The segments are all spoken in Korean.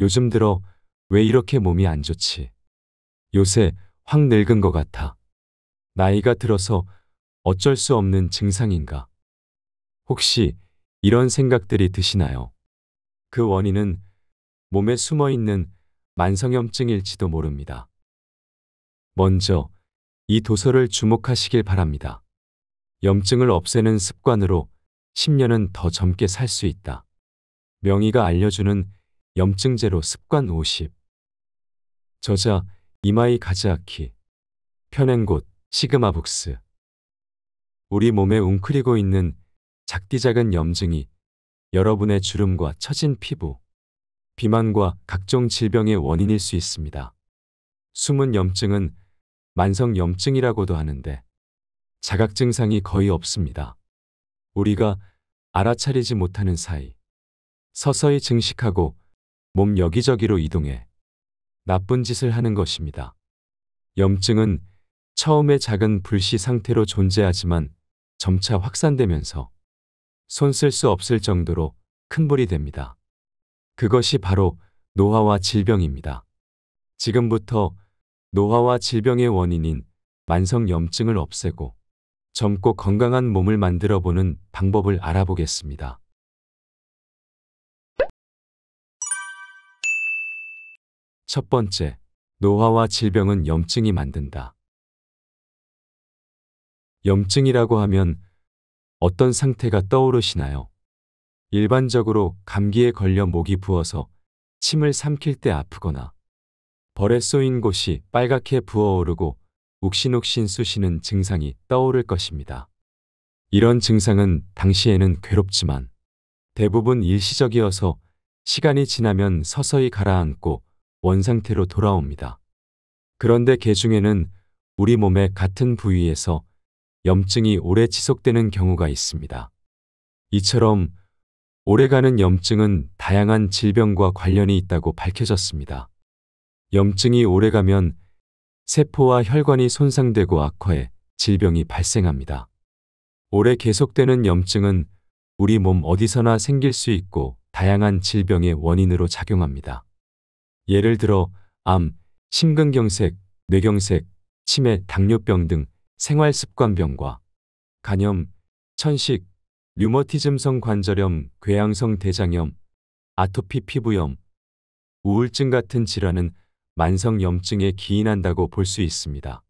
요즘 들어 왜 이렇게 몸이 안 좋지? 요새 확 늙은 것 같아. 나이가 들어서 어쩔 수 없는 증상인가? 혹시 이런 생각들이 드시나요? 그 원인은 몸에 숨어 있는 만성염증일지도 모릅니다. 먼저 이 도서를 주목하시길 바랍니다. 염증을 없애는 습관으로 10년은 더 젊게 살 수 있다. 명의가 알려주는 염증 제로 습관 50. 저자 이마이 가즈아키. 펴낸 곳 시그마북스. 우리 몸에 웅크리고 있는 작디 작은 염증이 여러분의 주름과 처진 피부, 비만과 각종 질병의 원인일 수 있습니다. 숨은 염증은 만성 염증이라고도 하는데 자각 증상이 거의 없습니다. 우리가 알아차리지 못하는 사이 서서히 증식하고 몸 여기저기로 이동해 나쁜 짓을 하는 것입니다. 염증은 처음에 작은 불씨 상태로 존재하지만 점차 확산되면서 손 쓸 수 없을 정도로 큰 불이 됩니다. 그것이 바로 노화와 질병입니다. 지금부터 노화와 질병의 원인인 만성 염증을 없애고 젊고 건강한 몸을 만들어 보는 방법을 알아보겠습니다. 첫 번째, 노화와 질병은 염증이 만든다. 염증이라고 하면 어떤 상태가 떠오르시나요? 일반적으로 감기에 걸려 목이 부어서 침을 삼킬 때 아프거나 벌에 쏘인 곳이 빨갛게 부어오르고 욱신욱신 쑤시는 증상이 떠오를 것입니다. 이런 증상은 당시에는 괴롭지만 대부분 일시적이어서 시간이 지나면 서서히 가라앉고 원상태로 돌아옵니다. 그런데 개 중에는 우리 몸의 같은 부위에서 염증이 오래 지속되는 경우가 있습니다. 이처럼 오래가는 염증은 다양한 질병과 관련이 있다고 밝혀졌습니다. 염증이 오래가면 세포와 혈관이 손상되고 악화해 질병이 발생합니다. 오래 계속되는 염증은 우리 몸 어디서나 생길 수 있고 다양한 질병의 원인으로 작용합니다. 예를 들어 암, 심근경색, 뇌경색, 치매, 당뇨병 등 생활습관병과 간염, 천식, 류머티즘성 관절염, 궤양성 대장염, 아토피 피부염, 우울증 같은 질환은 만성염증에 기인한다고 볼 수 있습니다.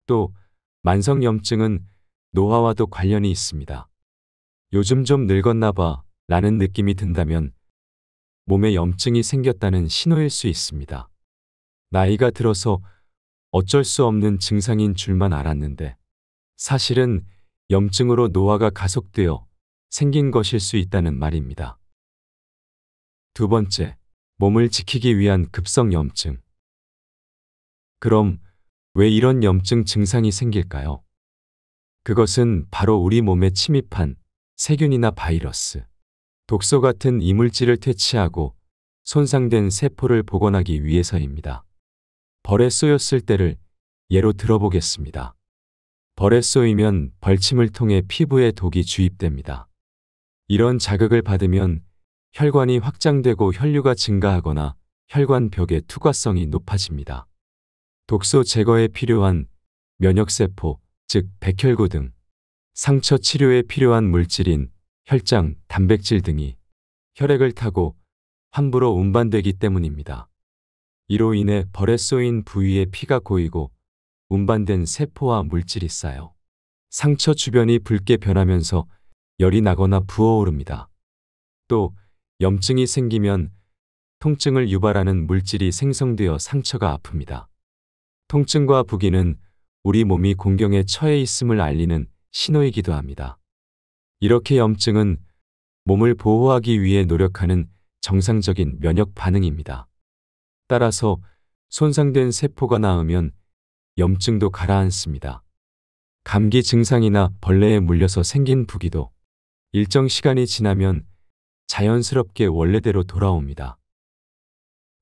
또 만성염증은 노화와도 관련이 있습니다. 요즘 좀 늙었나 봐 라는 느낌이 든다면 몸에 염증이 생겼다는 신호일 수 있습니다. 나이가 들어서 어쩔 수 없는 증상인 줄만 알았는데 사실은 염증으로 노화가 가속되어 생긴 것일 수 있다는 말입니다. 두 번째, 몸을 지키기 위한 급성 염증. 그럼 왜 이런 염증 증상이 생길까요? 그것은 바로 우리 몸에 침입한 세균이나 바이러스, 독소 같은 이물질을 퇴치하고 손상된 세포를 복원하기 위해서입니다. 벌에 쏘였을 때를 예로 들어보겠습니다. 벌에 쏘이면 벌침을 통해 피부에 독이 주입됩니다. 이런 자극을 받으면 혈관이 확장되고 혈류가 증가하거나 혈관벽의 투과성이 높아집니다. 독소 제거에 필요한 면역세포, 즉 백혈구 등 상처 치료에 필요한 물질인 혈장, 단백질 등이 혈액을 타고 함부로 운반되기 때문입니다. 이로 인해 벌에 쏘인 부위에 피가 고이고 운반된 세포와 물질이 쌓여 상처 주변이 붉게 변하면서 열이 나거나 부어오릅니다. 또 염증이 생기면 통증을 유발하는 물질이 생성되어 상처가 아픕니다. 통증과 부기는 우리 몸이 공경에 처해 있음을 알리는 신호이기도 합니다. 이렇게 염증은 몸을 보호하기 위해 노력하는 정상적인 면역 반응입니다. 따라서 손상된 세포가 나으면 염증도 가라앉습니다. 감기 증상이나 벌레에 물려서 생긴 부기도 일정 시간이 지나면 자연스럽게 원래대로 돌아옵니다.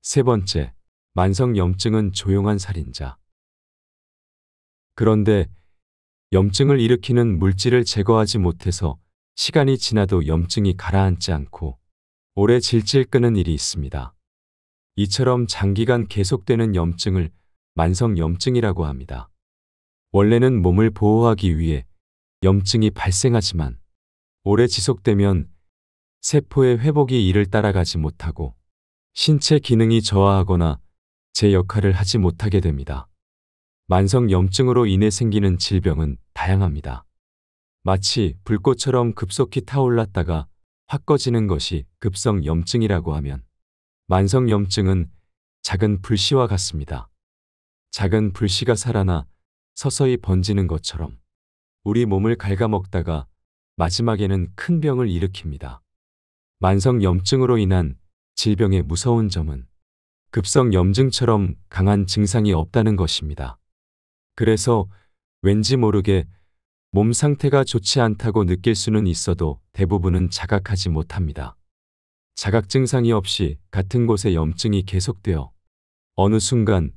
세 번째, 만성염증은 조용한 살인자. 그런데 염증을 일으키는 물질을 제거하지 못해서 시간이 지나도 염증이 가라앉지 않고 오래 질질 끄는 일이 있습니다. 이처럼 장기간 계속되는 염증을 만성염증이라고 합니다. 원래는 몸을 보호하기 위해 염증이 발생하지만 오래 지속되면 세포의 회복이 이를 따라가지 못하고 신체 기능이 저하하거나 제 역할을 하지 못하게 됩니다. 만성염증으로 인해 생기는 질병은 다양합니다. 마치 불꽃처럼 급속히 타올랐다가 확 꺼지는 것이 급성염증이라고 하면 만성염증은 작은 불씨와 같습니다. 작은 불씨가 살아나 서서히 번지는 것처럼 우리 몸을 갉아먹다가 마지막에는 큰 병을 일으킵니다. 만성염증으로 인한 질병의 무서운 점은 급성염증처럼 강한 증상이 없다는 것입니다. 그래서 왠지 모르게 몸 상태가 좋지 않다고 느낄 수는 있어도 대부분은 자각하지 못합니다. 자각 증상이 없이 같은 곳에 염증이 계속되어 어느 순간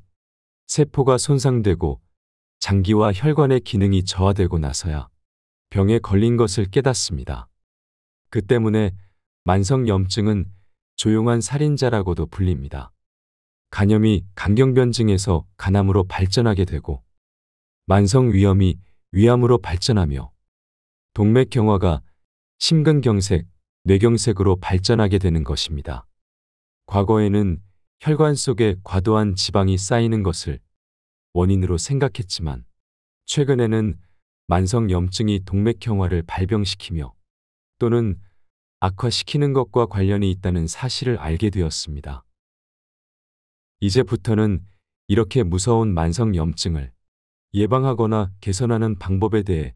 세포가 손상되고 장기와 혈관의 기능이 저하되고 나서야 병에 걸린 것을 깨닫습니다. 그 때문에 만성염증은 조용한 살인자라고도 불립니다. 간염이 간경변증에서 간암으로 발전하게 되고 만성위염이 위암으로 발전하며 동맥경화가 심근경색, 뇌경색으로 발전하게 되는 것입니다. 과거에는 혈관 속에 과도한 지방이 쌓이는 것을 원인으로 생각했지만 최근에는 만성염증이 동맥경화를 발병시키며 또는 악화시키는 것과 관련이 있다는 사실을 알게 되었습니다. 이제부터는 이렇게 무서운 만성염증을 예방하거나 개선하는 방법에 대해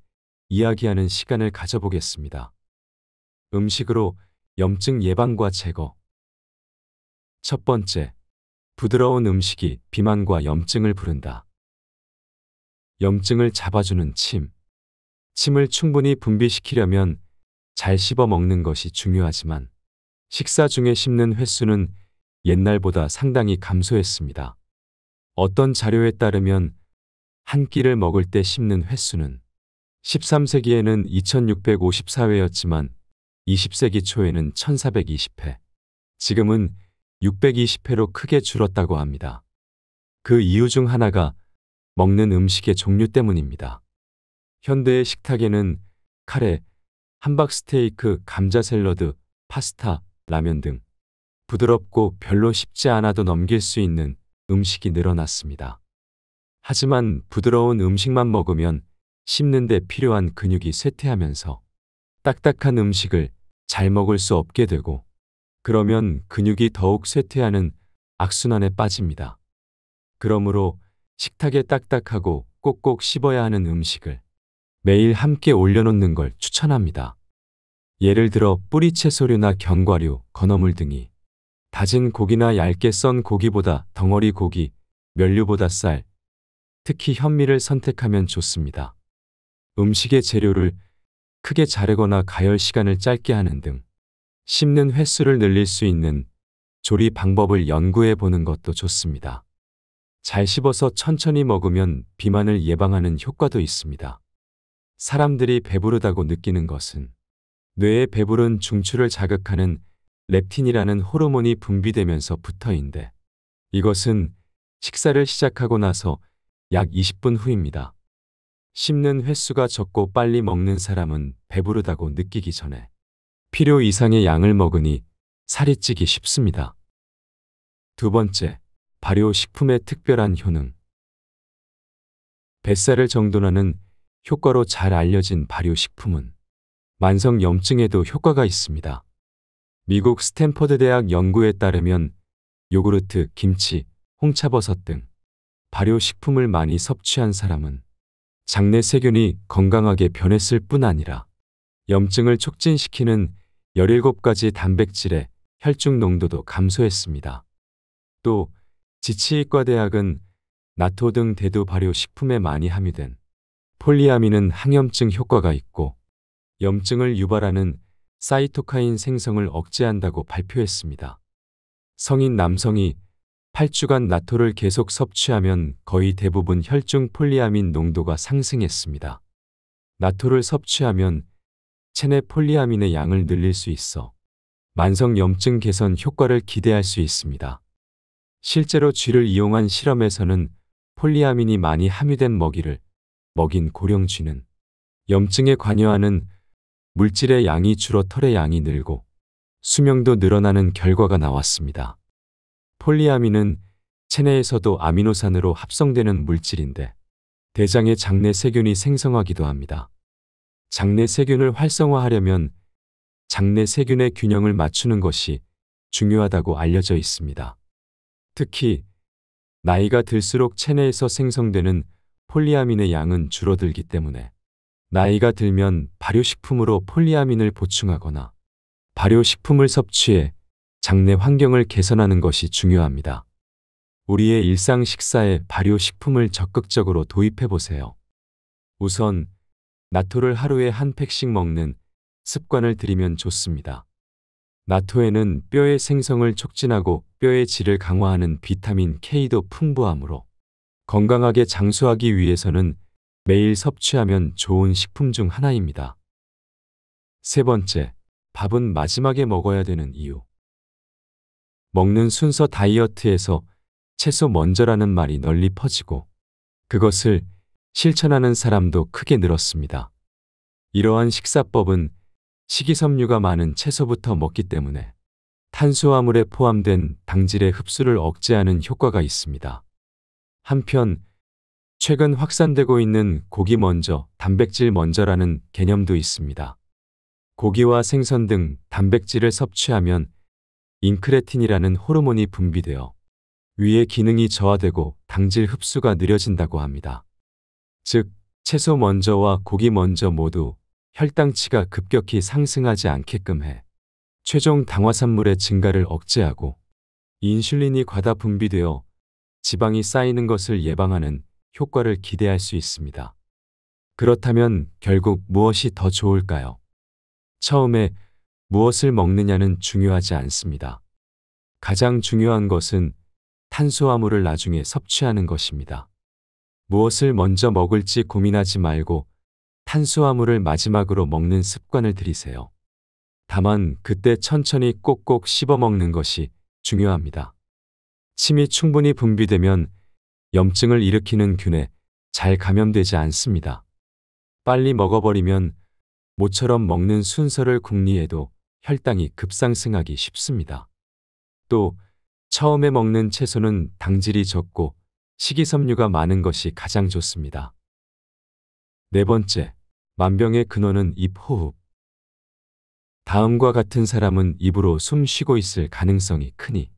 이야기하는 시간을 가져보겠습니다. 음식으로 염증 예방과 제거. 첫 번째, 부드러운 음식이 비만과 염증을 부른다. 염증을 잡아주는 침. 침을 충분히 분비시키려면 잘 씹어 먹는 것이 중요하지만 식사 중에 씹는 횟수는 옛날보다 상당히 감소했습니다. 어떤 자료에 따르면 한 끼를 먹을 때 씹는 횟수는 13세기에는 2654회였지만 20세기 초에는 1420회, 지금은 620회로 크게 줄었다고 합니다. 그 이유 중 하나가 먹는 음식의 종류 때문입니다. 현대의 식탁에는 카레, 함박스테이크, 감자 샐러드, 파스타, 라면 등 부드럽고 별로 씹지 않아도 넘길 수 있는 음식이 늘어났습니다. 하지만 부드러운 음식만 먹으면 씹는 데 필요한 근육이 쇠퇴하면서 딱딱한 음식을 잘 먹을 수 없게 되고 그러면 근육이 더욱 쇠퇴하는 악순환에 빠집니다. 그러므로 식탁에 딱딱하고 꼭꼭 씹어야 하는 음식을 매일 함께 올려놓는 걸 추천합니다. 예를 들어 뿌리채소류나 견과류, 건어물 등이 다진 고기나 얇게 썬 고기보다 덩어리 고기, 면류보다 쌀, 특히 현미를 선택하면 좋습니다. 음식의 재료를 크게 자르거나 가열 시간을 짧게 하는 등 씹는 횟수를 늘릴 수 있는 조리 방법을 연구해 보는 것도 좋습니다. 잘 씹어서 천천히 먹으면 비만을 예방하는 효과도 있습니다. 사람들이 배부르다고 느끼는 것은 뇌에 배부른 중추를 자극하는 렙틴이라는 호르몬이 분비되면서부터인데 이것은 식사를 시작하고 나서 약 20분 후입니다. 씹는 횟수가 적고 빨리 먹는 사람은 배부르다고 느끼기 전에 필요 이상의 양을 먹으니 살이 찌기 쉽습니다. 두 번째, 발효식품의 특별한 효능. 뱃살을 정돈하는 효과로 잘 알려진 발효식품은 만성염증에도 효과가 있습니다. 미국 스탠퍼드 대학 연구에 따르면 요구르트, 김치, 홍차버섯 등 발효식품을 많이 섭취한 사람은 장내 세균이 건강하게 변했을 뿐 아니라 염증을 촉진시키는 17가지 단백질의 혈중 농도도 감소했습니다. 또 지치의과대학은 나토 등 대두 발효식품에 많이 함유된 폴리아민은 항염증 효과가 있고 염증을 유발하는 사이토카인 생성을 억제한다고 발표했습니다. 성인 남성이 8주간 나토를 계속 섭취하면 거의 대부분 혈중 폴리아민 농도가 상승했습니다. 나토를 섭취하면 체내 폴리아민의 양을 늘릴 수 있어 만성 염증 개선 효과를 기대할 수 있습니다. 실제로 쥐를 이용한 실험에서는 폴리아민이 많이 함유된 먹이를 먹인 고령 쥐는 염증에 관여하는 물질의 양이 줄어 털의 양이 늘고 수명도 늘어나는 결과가 나왔습니다. 폴리아민은 체내에서도 아미노산으로 합성되는 물질인데 대장의 장내 세균이 생성하기도 합니다. 장내 세균을 활성화하려면 장내 세균의 균형을 맞추는 것이 중요하다고 알려져 있습니다. 특히 나이가 들수록 체내에서 생성되는 폴리아민의 양은 줄어들기 때문에 나이가 들면 발효식품으로 폴리아민을 보충하거나 발효식품을 섭취해 장내 환경을 개선하는 것이 중요합니다. 우리의 일상 식사에 발효식품을 적극적으로 도입해 보세요. 우선 나토를 하루에 한 팩씩 먹는 습관을 들이면 좋습니다. 나토에는 뼈의 생성을 촉진하고 뼈의 질을 강화하는 비타민 K도 풍부하므로 건강하게 장수하기 위해서는 매일 섭취하면 좋은 식품 중 하나입니다. 세 번째, 밥은 마지막에 먹어야 되는 이유. 먹는 순서 다이어트에서 채소 먼저라는 말이 널리 퍼지고 그것을 실천하는 사람도 크게 늘었습니다. 이러한 식사법은 식이섬유가 많은 채소부터 먹기 때문에 탄수화물에 포함된 당질의 흡수를 억제하는 효과가 있습니다. 한편 최근 확산되고 있는 고기 먼저, 단백질 먼저라는 개념도 있습니다. 고기와 생선 등 단백질을 섭취하면 인크레틴이라는 호르몬이 분비되어 위의 기능이 저하되고 당질 흡수가 느려진다고 합니다. 즉, 채소 먼저와 고기 먼저 모두 혈당치가 급격히 상승하지 않게끔 해 최종 당화산물의 증가를 억제하고 인슐린이 과다 분비되어 지방이 쌓이는 것을 예방하는 효과를 기대할 수 있습니다. 그렇다면 결국 무엇이 더 좋을까요? 처음에 무엇을 먹느냐는 중요하지 않습니다. 가장 중요한 것은 탄수화물을 나중에 섭취하는 것입니다. 무엇을 먼저 먹을지 고민하지 말고 탄수화물을 마지막으로 먹는 습관을 들이세요. 다만 그때 천천히 꼭꼭 씹어 먹는 것이 중요합니다. 침이 충분히 분비되면 염증을 일으키는 균에 잘 감염되지 않습니다. 빨리 먹어버리면 모처럼 먹는 순서를 궁리해도 혈당이 급상승하기 쉽습니다. 또 처음에 먹는 채소는 당질이 적고 식이섬유가 많은 것이 가장 좋습니다. 네 번째, 만병의 근원은 입 호흡. 다음과 같은 사람은 입으로 숨 쉬고 있을 가능성이 크니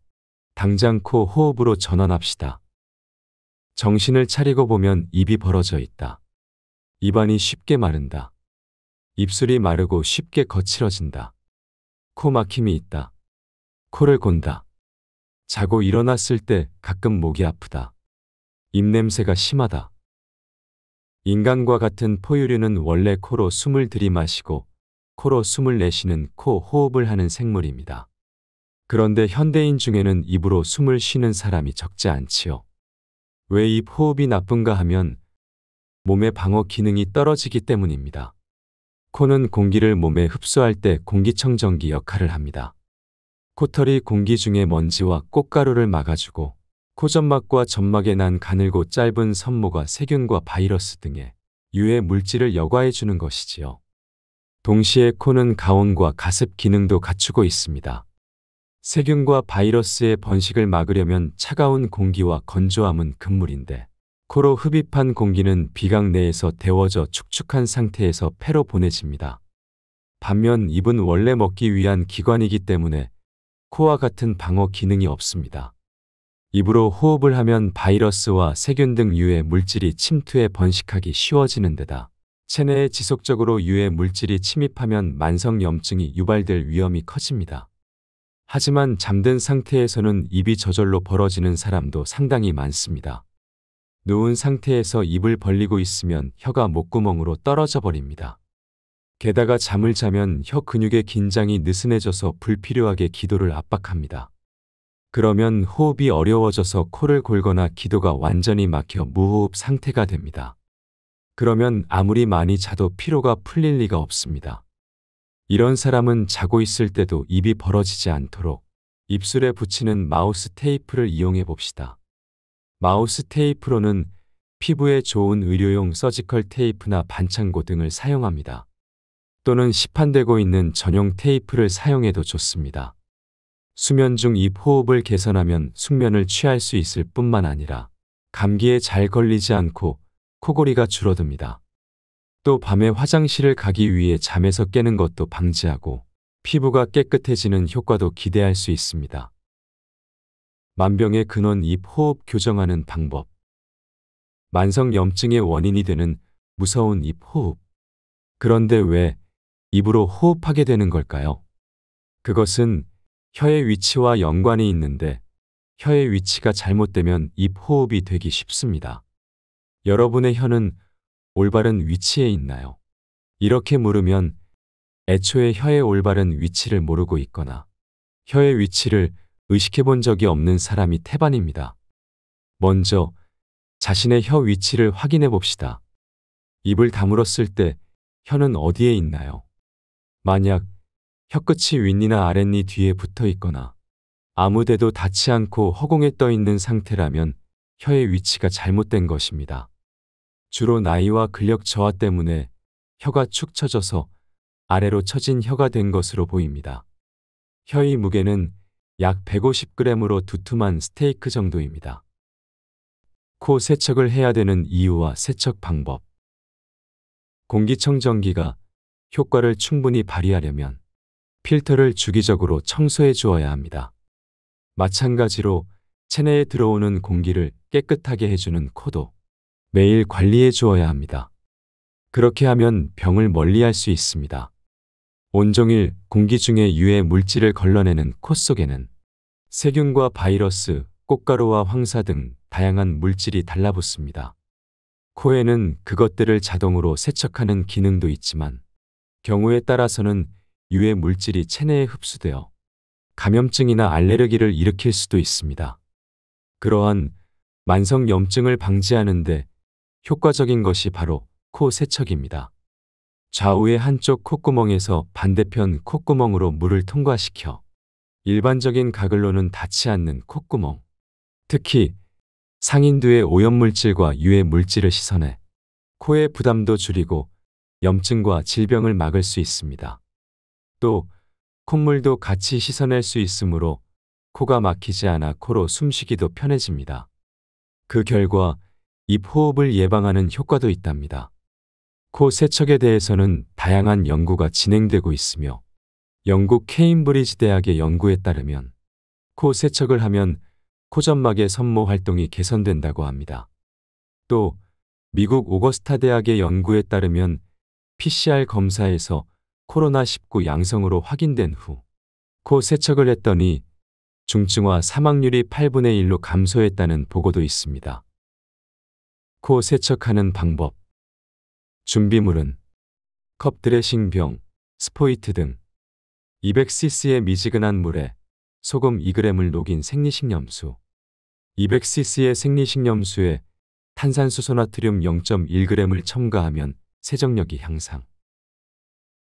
당장 코 호흡으로 전환합시다. 정신을 차리고 보면 입이 벌어져 있다. 입안이 쉽게 마른다. 입술이 마르고 쉽게 거칠어진다. 코 막힘이 있다. 코를 곤다. 자고 일어났을 때 가끔 목이 아프다. 입냄새가 심하다. 인간과 같은 포유류는 원래 코로 숨을 들이마시고 코로 숨을 내쉬는 코 호흡을 하는 생물입니다. 그런데 현대인 중에는 입으로 숨을 쉬는 사람이 적지 않지요. 왜 입 호흡이 나쁜가 하면 몸의 방어 기능이 떨어지기 때문입니다. 코는 공기를 몸에 흡수할 때 공기청정기 역할을 합니다. 코털이 공기 중에 먼지와 꽃가루를 막아주고 코점막과 점막에 난 가늘고 짧은 섬모가 세균과 바이러스 등의 유해 물질을 여과해 주는 것이지요. 동시에 코는 가온과 가습 기능도 갖추고 있습니다. 세균과 바이러스의 번식을 막으려면 차가운 공기와 건조함은 금물인데 코로 흡입한 공기는 비강 내에서 데워져 축축한 상태에서 폐로 보내집니다. 반면 입은 원래 먹기 위한 기관이기 때문에 코와 같은 방어 기능이 없습니다. 입으로 호흡을 하면 바이러스와 세균 등 유해 물질이 침투해 번식하기 쉬워지는 데다 체내에 지속적으로 유해 물질이 침입하면 만성 염증이 유발될 위험이 커집니다. 하지만 잠든 상태에서는 입이 저절로 벌어지는 사람도 상당히 많습니다. 누운 상태에서 입을 벌리고 있으면 혀가 목구멍으로 떨어져 버립니다. 게다가 잠을 자면 혀 근육의 긴장이 느슨해져서 불필요하게 기도를 압박합니다. 그러면 호흡이 어려워져서 코를 골거나 기도가 완전히 막혀 무호흡 상태가 됩니다. 그러면 아무리 많이 자도 피로가 풀릴 리가 없습니다. 이런 사람은 자고 있을 때도 입이 벌어지지 않도록 입술에 붙이는 마우스 테이프를 이용해 봅시다. 마우스 테이프로는 피부에 좋은 의료용 서지컬 테이프나 반창고 등을 사용합니다. 또는 시판되고 있는 전용 테이프를 사용해도 좋습니다. 수면 중 입 호흡을 개선하면 숙면을 취할 수 있을 뿐만 아니라 감기에 잘 걸리지 않고 코골이가 줄어듭니다. 또 밤에 화장실을 가기 위해 잠에서 깨는 것도 방지하고 피부가 깨끗해지는 효과도 기대할 수 있습니다. 만병의 근원 입 호흡 교정하는 방법. 만성 염증의 원인이 되는 무서운 입 호흡. 그런데 왜 입으로 호흡하게 되는 걸까요? 그것은 혀의 위치와 연관이 있는데 혀의 위치가 잘못되면 입 호흡이 되기 쉽습니다. 여러분의 혀는 올바른 위치에 있나요? 이렇게 물으면 애초에 혀의 올바른 위치를 모르고 있거나 혀의 위치를 의식해 본 적이 없는 사람이 태반입니다. 먼저 자신의 혀 위치를 확인해 봅시다. 입을 다물었을 때 혀는 어디에 있나요? 만약 혀끝이 윗니나 아랫니 뒤에 붙어 있거나 아무데도 닿지 않고 허공에 떠 있는 상태라면 혀의 위치가 잘못된 것입니다. 주로 나이와 근력 저하 때문에 혀가 축 처져서 아래로 처진 혀가 된 것으로 보입니다. 혀의 무게는 약 150g으로 두툼한 스테이크 정도입니다. 코 세척을 해야 되는 이유와 세척 방법. 공기청정기가 효과를 충분히 발휘하려면 필터를 주기적으로 청소해 주어야 합니다. 마찬가지로 체내에 들어오는 공기를 깨끗하게 해주는 코도 매일 관리해 주어야 합니다. 그렇게 하면 병을 멀리할 수 있습니다. 온종일 공기 중에 유해 물질을 걸러내는 코 속에는 세균과 바이러스, 꽃가루와 황사 등 다양한 물질이 달라붙습니다. 코에는 그것들을 자동으로 세척하는 기능도 있지만 경우에 따라서는 유해 물질이 체내에 흡수되어 감염증이나 알레르기를 일으킬 수도 있습니다. 그러한 만성 염증을 방지하는 데 효과적인 것이 바로 코 세척입니다. 좌우의 한쪽 콧구멍에서 반대편 콧구멍으로 물을 통과시켜 일반적인 가글로는 닿지 않는 콧구멍, 특히 상인두의 오염물질과 유해 물질을 씻어내 코의 부담도 줄이고 염증과 질병을 막을 수 있습니다. 또 콧물도 같이 씻어낼 수 있으므로 코가 막히지 않아 코로 숨쉬기도 편해집니다. 그 결과 입 호흡을 예방하는 효과도 있답니다. 코 세척에 대해서는 다양한 연구가 진행되고 있으며 영국 케임브리지 대학의 연구에 따르면 코 세척을 하면 코점막의 선모 활동이 개선된다고 합니다. 또 미국 오거스타 대학의 연구에 따르면 PCR 검사에서 코로나19 양성으로 확인된 후 코 세척을 했더니 중증화 사망률이 8분의 1로 감소했다는 보고도 있습니다. 코 세척하는 방법. 준비물은 컵 드레싱병, 스포이트 등 200cc의 미지근한 물에 소금 2g을 녹인 생리식염수, 200cc의 생리식염수에 탄산수소 나트륨 0.1g을 첨가하면 세정력이 향상.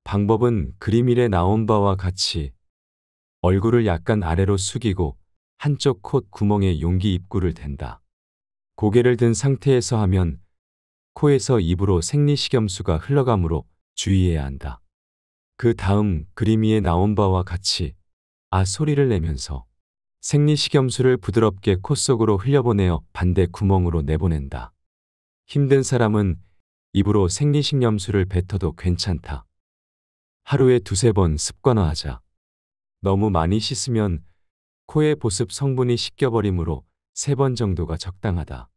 방법은 그림 1에 나온 바와 같이 얼굴을 약간 아래로 숙이고 한쪽 콧 구멍에 용기 입구를 댄다. 고개를 든 상태에서 하면 코에서 입으로 생리식염수가 흘러가므로 주의해야 한다. 그 다음 그림 위에 나온 바와 같이 아 소리를 내면서 생리식염수를 부드럽게 코 속으로 흘려보내어 반대 구멍으로 내보낸다. 힘든 사람은 입으로 생리식염수를 뱉어도 괜찮다. 하루에 2~3번 습관화하자. 너무 많이 씻으면 코의 보습 성분이 씻겨버리므로 3번 정도가 적당하다.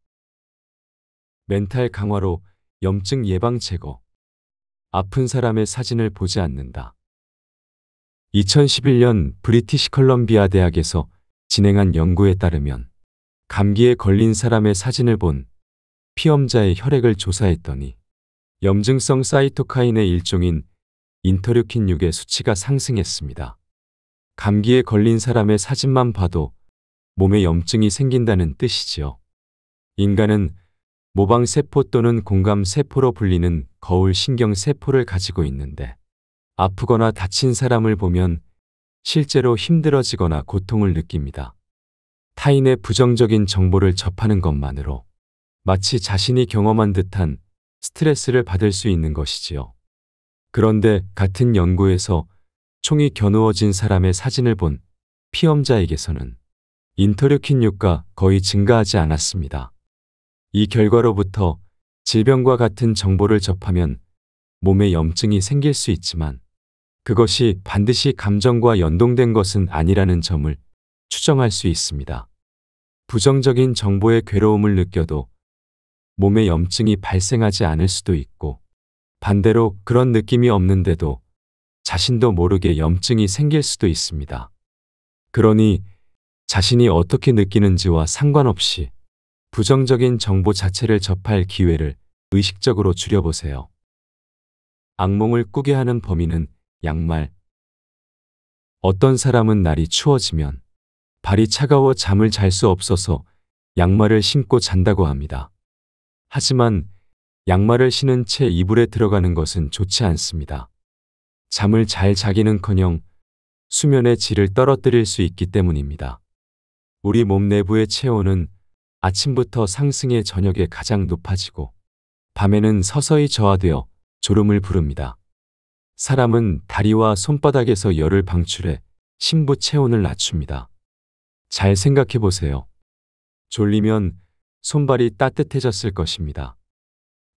멘탈 강화로 염증 예방 제거. 아픈 사람의 사진을 보지 않는다. 2011년 브리티시 컬럼비아 대학에서 진행한 연구에 따르면 감기에 걸린 사람의 사진을 본 피험자의 혈액을 조사했더니 염증성 사이토카인의 일종인 인터류킨 6의 수치가 상승했습니다. 감기에 걸린 사람의 사진만 봐도 몸에 염증이 생긴다는 뜻이지요. 인간은 모방세포 또는 공감세포로 불리는 거울 신경세포를 가지고 있는데 아프거나 다친 사람을 보면 실제로 힘들어지거나 고통을 느낍니다. 타인의 부정적인 정보를 접하는 것만으로 마치 자신이 경험한 듯한 스트레스를 받을 수 있는 것이지요. 그런데 같은 연구에서 총이 겨누어진 사람의 사진을 본 피험자에게서는 인터류킨 6가 거의 증가하지 않았습니다. 이 결과로부터 질병과 같은 정보를 접하면 몸에 염증이 생길 수 있지만 그것이 반드시 감정과 연동된 것은 아니라는 점을 추정할 수 있습니다. 부정적인 정보에 괴로움을 느껴도 몸에 염증이 발생하지 않을 수도 있고 반대로 그런 느낌이 없는데도 자신도 모르게 염증이 생길 수도 있습니다. 그러니 자신이 어떻게 느끼는지와 상관없이 부정적인 정보 자체를 접할 기회를 의식적으로 줄여보세요. 악몽을 꾸게 하는 범인은 양말. 어떤 사람은 날이 추워지면 발이 차가워 잠을 잘 수 없어서 양말을 신고 잔다고 합니다. 하지만 양말을 신은 채 이불에 들어가는 것은 좋지 않습니다. 잠을 잘 자기는커녕 수면의 질을 떨어뜨릴 수 있기 때문입니다. 우리 몸 내부의 체온은 아침부터 상승해 저녁에 가장 높아지고 밤에는 서서히 저하되어 졸음을 부릅니다. 사람은 다리와 손바닥에서 열을 방출해 심부 체온을 낮춥니다. 잘 생각해 보세요. 졸리면 손발이 따뜻해졌을 것입니다.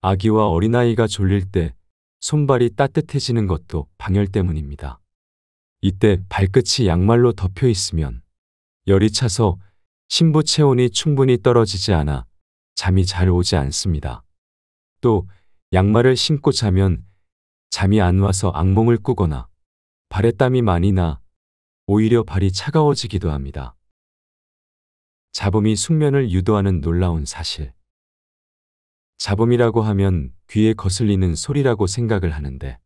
아기와 어린아이가 졸릴 때 손발이 따뜻해지는 것도 방열 때문입니다. 이때 발끝이 양말로 덮여 있으면 열이 차서 심부 체온이 충분히 떨어지지 않아 잠이 잘 오지 않습니다. 또 양말을 신고 자면 잠이 안 와서 악몽을 꾸거나 발에 땀이 많이 나 오히려 발이 차가워지기도 합니다. 잡음이 숙면을 유도하는 놀라운 사실. 잡음이라고 하면 귀에 거슬리는 소리라고 생각을 하는데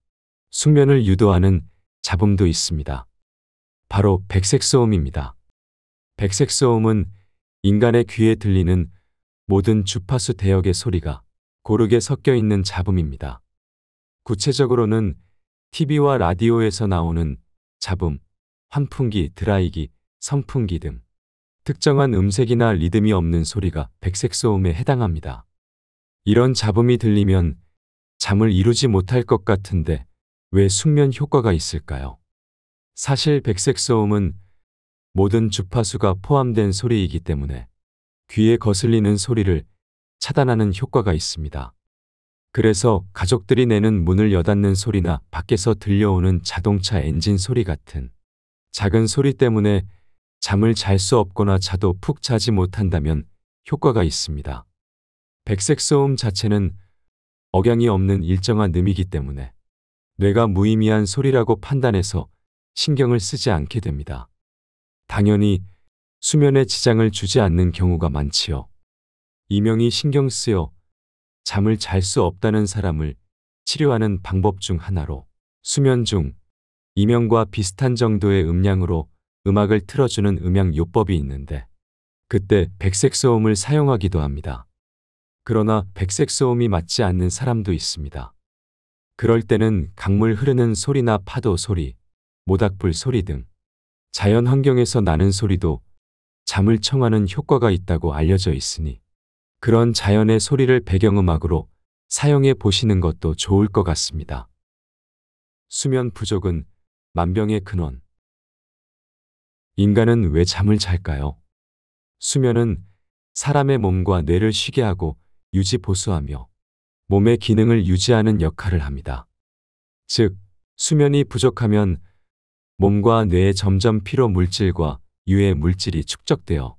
숙면을 유도하는 잡음도 있습니다. 바로 백색소음입니다. 백색소음은 인간의 귀에 들리는 모든 주파수 대역의 소리가 고르게 섞여 있는 잡음입니다. 구체적으로는 TV와 라디오에서 나오는 잡음, 환풍기, 드라이기, 선풍기 등 특정한 음색이나 리듬이 없는 소리가 백색소음에 해당합니다. 이런 잡음이 들리면 잠을 이루지 못할 것 같은데 왜 숙면 효과가 있을까요? 사실 백색소음은 모든 주파수가 포함된 소리이기 때문에 귀에 거슬리는 소리를 차단하는 효과가 있습니다. 그래서 가족들이 내는 문을 여닫는 소리나 밖에서 들려오는 자동차 엔진 소리 같은 작은 소리 때문에 잠을 잘 수 없거나 자도 푹 자지 못한다면 효과가 있습니다. 백색소음 자체는 억양이 없는 일정한 음이기 때문에 뇌가 무의미한 소리라고 판단해서 신경을 쓰지 않게 됩니다. 당연히 수면에 지장을 주지 않는 경우가 많지요. 이명이 신경 쓰여 잠을 잘 수 없다는 사람을 치료하는 방법 중 하나로 수면 중 이명과 비슷한 정도의 음량으로 음악을 틀어주는 음향요법이 있는데 그때 백색소음을 사용하기도 합니다. 그러나 백색소음이 맞지 않는 사람도 있습니다. 그럴 때는 강물 흐르는 소리나 파도 소리, 모닥불 소리 등 자연 환경에서 나는 소리도 잠을 청하는 효과가 있다고 알려져 있으니 그런 자연의 소리를 배경음악으로 사용해 보시는 것도 좋을 것 같습니다. 수면 부족은 만병의 근원. 인간은 왜 잠을 잘까요? 수면은 사람의 몸과 뇌를 쉬게 하고 유지 보수하며 몸의 기능을 유지하는 역할을 합니다. 즉, 수면이 부족하면 몸과 뇌에 점점 피로 물질과 유해 물질이 축적되어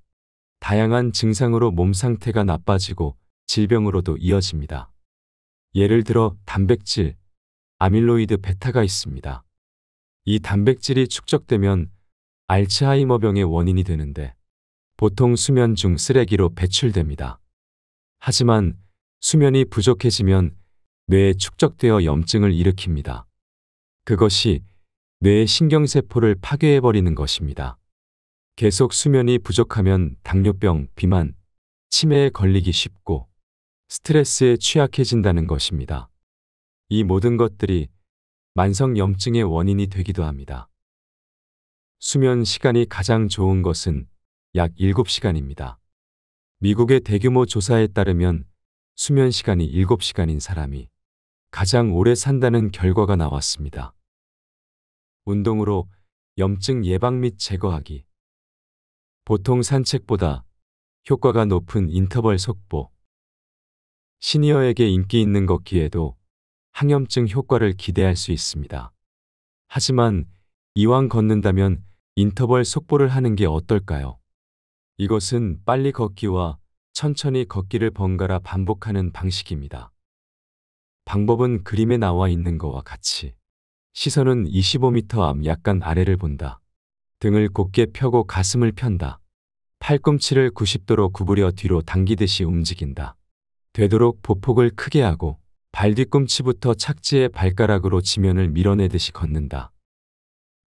다양한 증상으로 몸 상태가 나빠지고 질병으로도 이어집니다. 예를 들어 단백질, 아밀로이드 베타가 있습니다. 이 단백질이 축적되면 알츠하이머병의 원인이 되는데 보통 수면 중 쓰레기로 배출됩니다. 하지만 수면이 부족해지면 뇌에 축적되어 염증을 일으킵니다. 그것이 뇌의 신경세포를 파괴해버리는 것입니다. 계속 수면이 부족하면 당뇨병, 비만, 치매에 걸리기 쉽고 스트레스에 취약해진다는 것입니다. 이 모든 것들이 만성 염증의 원인이 되기도 합니다. 수면 시간이 가장 좋은 것은 약 7시간입니다. 미국의 대규모 조사에 따르면 수면 시간이 7시간인 사람이 가장 오래 산다는 결과가 나왔습니다. 운동으로 염증 예방 및 제거하기. 보통 산책보다 효과가 높은 인터벌 속보. 시니어에게 인기 있는 걷기에도 항염증 효과를 기대할 수 있습니다. 하지만 이왕 걷는다면 인터벌 속보를 하는 게 어떨까요? 이것은 빨리 걷기와 천천히 걷기를 번갈아 반복하는 방식입니다. 방법은 그림에 나와 있는 것과 같이 시선은 25m 앞 약간 아래를 본다. 등을 곧게 펴고 가슴을 편다. 팔꿈치를 90도로 구부려 뒤로 당기듯이 움직인다. 되도록 보폭을 크게 하고 발 뒤꿈치부터 착지해 발가락으로 지면을 밀어내듯이 걷는다.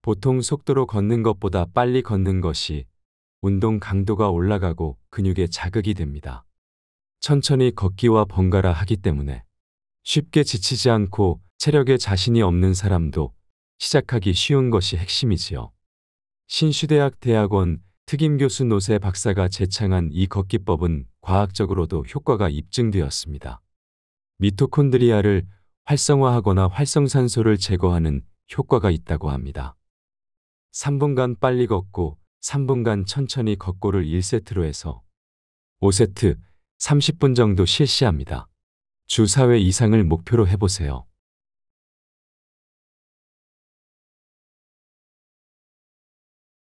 보통 속도로 걷는 것보다 빨리 걷는 것이 운동 강도가 올라가고 근육에 자극이 됩니다. 천천히 걷기와 번갈아 하기 때문에 쉽게 지치지 않고 체력에 자신이 없는 사람도 시작하기 쉬운 것이 핵심이지요. 신슈대학 대학원 특임교수 노세 박사가 제창한 이 걷기법은 과학적으로도 효과가 입증되었습니다. 미토콘드리아를 활성화하거나 활성산소를 제거하는 효과가 있다고 합니다. 3분간 빨리 걷고 3분간 천천히 걷고를 1세트로 해서 5세트 30분 정도 실시합니다. 주 4회 이상을 목표로 해보세요.